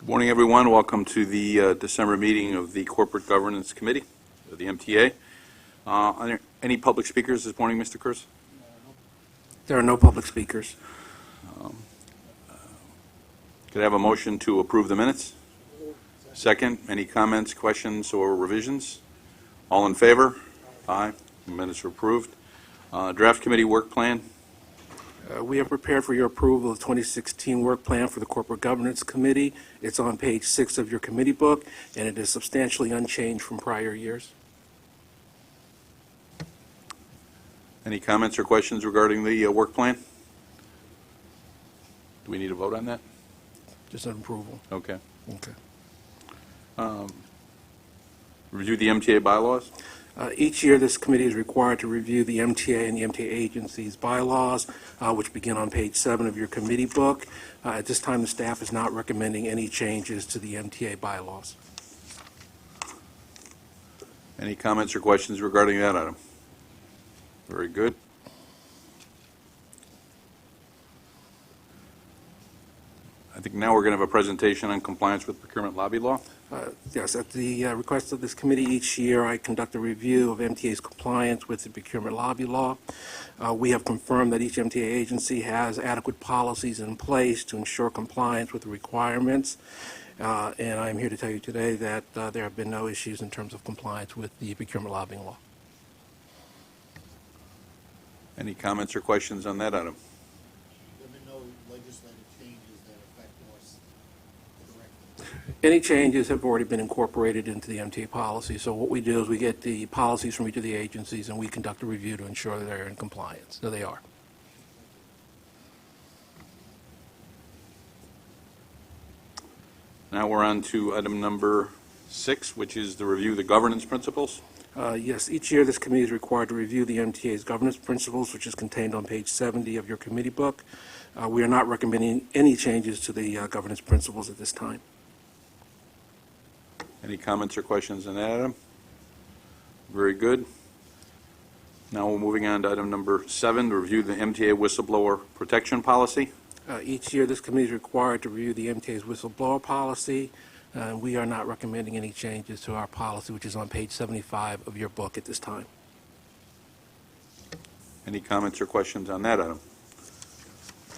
Good morning, everyone. Welcome to the December meeting of the Corporate Governance Committee of the MTA. Are there any public speakers this morning, Mr. Kurz? There are no public speakers. Could I have a motion to approve the minutes? Second. Any comments, questions, or revisions? All in favor? Aye. The minutes are approved. Draft committee work plan. We have prepared for your approval of the 2016 work plan for the Corporate Governance Committee. It's on page 6 of your committee book, and it is substantially unchanged from prior years. Any comments or questions regarding the work plan? Do we need a vote on that? Just an approval. Okay. Okay. Review the MTA bylaws. Each year, this committee is required to review the MTA and the MTA agency's bylaws, which begin on page 7 of your committee book. At this time, the staff is not recommending any changes to the MTA bylaws. Any comments or questions regarding that item? Very good. I think now we're going to have a presentation on compliance with procurement lobby law. Yes, at the request of this committee, each year I conduct a review of MTA's compliance with the procurement lobby law. We have confirmed that each MTA agency has adequate policies in place to ensure compliance with the requirements. And I'm here to tell you today that there have been no issues in terms of compliance with the procurement lobbying law. Any comments or questions on that item? There have been no legislative changes that affect us directly. Any changes have already been incorporated into the MTA policy. So what we do is we get the policies from each of the agencies and we conduct a review to ensure that they're in compliance. So they are. Now we're on to item number 6, which is the review of the governance principles. Yes, each year this committee is required to review the MTA's governance principles, which is contained on page 70 of your committee book. We are not recommending any changes to the governance principles at this time. Any comments or questions on that item? Very good. Now we're moving on to item number 7, to review the MTA whistleblower protection policy. Each year this committee is required to review the MTA's whistleblower policy. We are not recommending any changes to our policy, which is on page 75 of your book at this time. Any comments or questions on that item?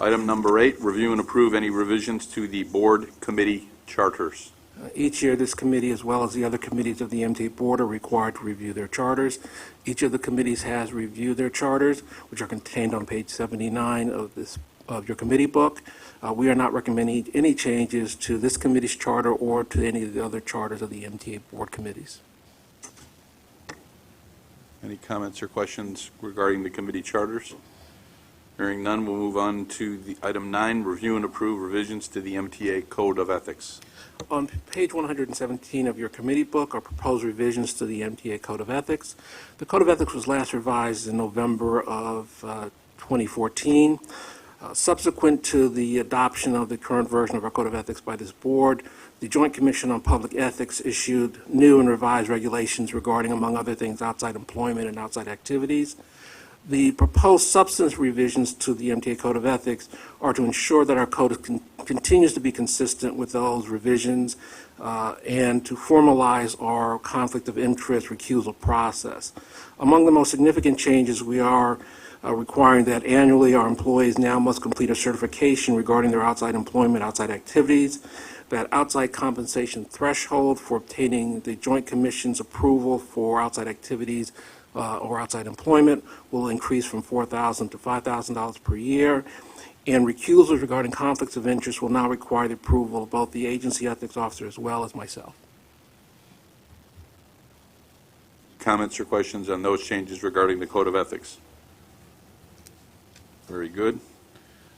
Item number 8, review and approve any revisions to the board committee charters. Each year, this committee, as well as the other committees of the MTA Board, are required to review their charters. Each of the committees has reviewed their charters, which are contained on page 79 of your committee book. We are not recommending any changes to this committee's charter or to any of the other charters of the MTA Board committees. Any comments or questions regarding the committee charters? Hearing none, we'll move on to the item 9, review and approve revisions to the MTA Code of Ethics. On page 117 of your committee book are proposed revisions to the MTA Code of Ethics. The Code of Ethics was last revised in November of 2014. Subsequent to the adoption of the current version of our Code of Ethics by this board, the Joint Commission on Public Ethics issued new and revised regulations regarding, among other things, outside employment and outside activities. The proposed substance revisions to the MTA Code of Ethics are to ensure that our code continues to be consistent with those revisions and to formalize our conflict of interest recusal process. Among the most significant changes, we are requiring that annually our employees now must complete a certification regarding their outside employment, outside activities, that outside compensation threshold for obtaining the Joint Commission's approval for outside activities or outside employment will increase from $4,000 to $5,000 per year, and recusals regarding conflicts of interest will now require the approval of both the agency ethics officer as well as myself. Comments or questions on those changes regarding the Code of Ethics? Very good.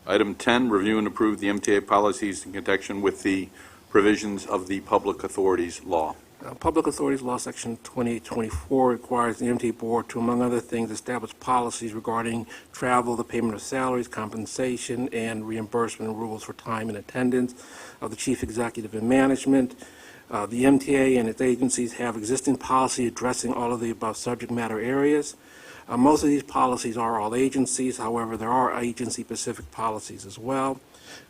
Item 10, review and approve the MTA policies in connection with the provisions of the Public Authorities Law. Public Authorities Law Section 2824 requires the MTA Board to, among other things, establish policies regarding travel, the payment of salaries, compensation, and reimbursement rules for time and attendance of the Chief Executive and Management. The MTA and its agencies have existing policy addressing all of the above subject matter areas. Most of these policies are all agencies. However, there are agency-specific policies as well.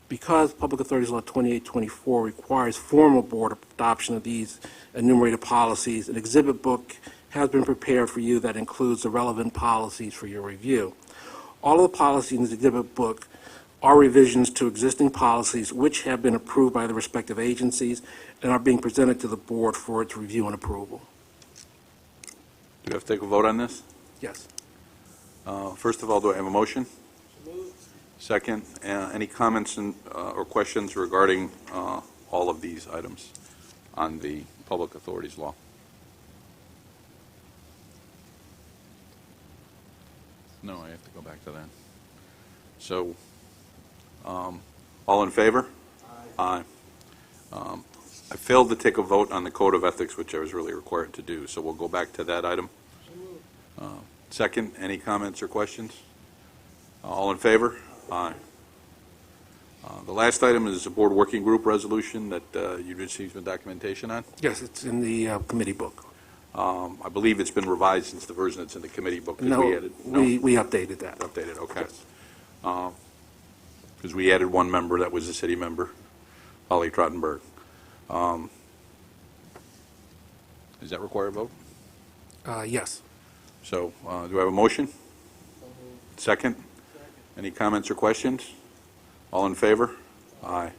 Because Public Authorities Law 2824 requires formal board adoption of these enumerated policies, an exhibit book has been prepared for you that includes the relevant policies for your review. All of the policies in this exhibit book are revisions to existing policies which have been approved by the respective agencies and are being presented to the board for its review and approval. Do we have to take a vote on this? Yes. First of all, do I have a motion? Second, any comments or questions regarding all of these items on the Public Authorities Law? No, I have to go back to that. So, all in favor? Aye. I failed to take a vote on the Code of Ethics, which I was really required to do, so we'll go back to that item. Second, any comments or questions? All in favor? Aye. The last item is a board working group resolution that you received some documentation on. Yes, it's in the committee book. I believe it's been revised since the version that's in the committee book. No, we added, we updated that. updated, okay. Yes. Because we added one member that was a city member, Holly Trottenberg. Does that require a vote? Yes. So, do I have a motion? Second? Any comments or questions? All in favor? Aye.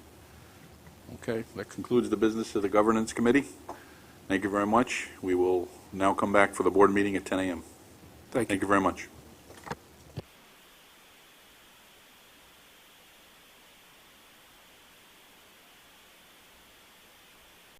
Okay, that concludes the business of the Governance Committee. Thank you very much. We will now come back for the board meeting at 10 a.m. Thank you. Thank you very much.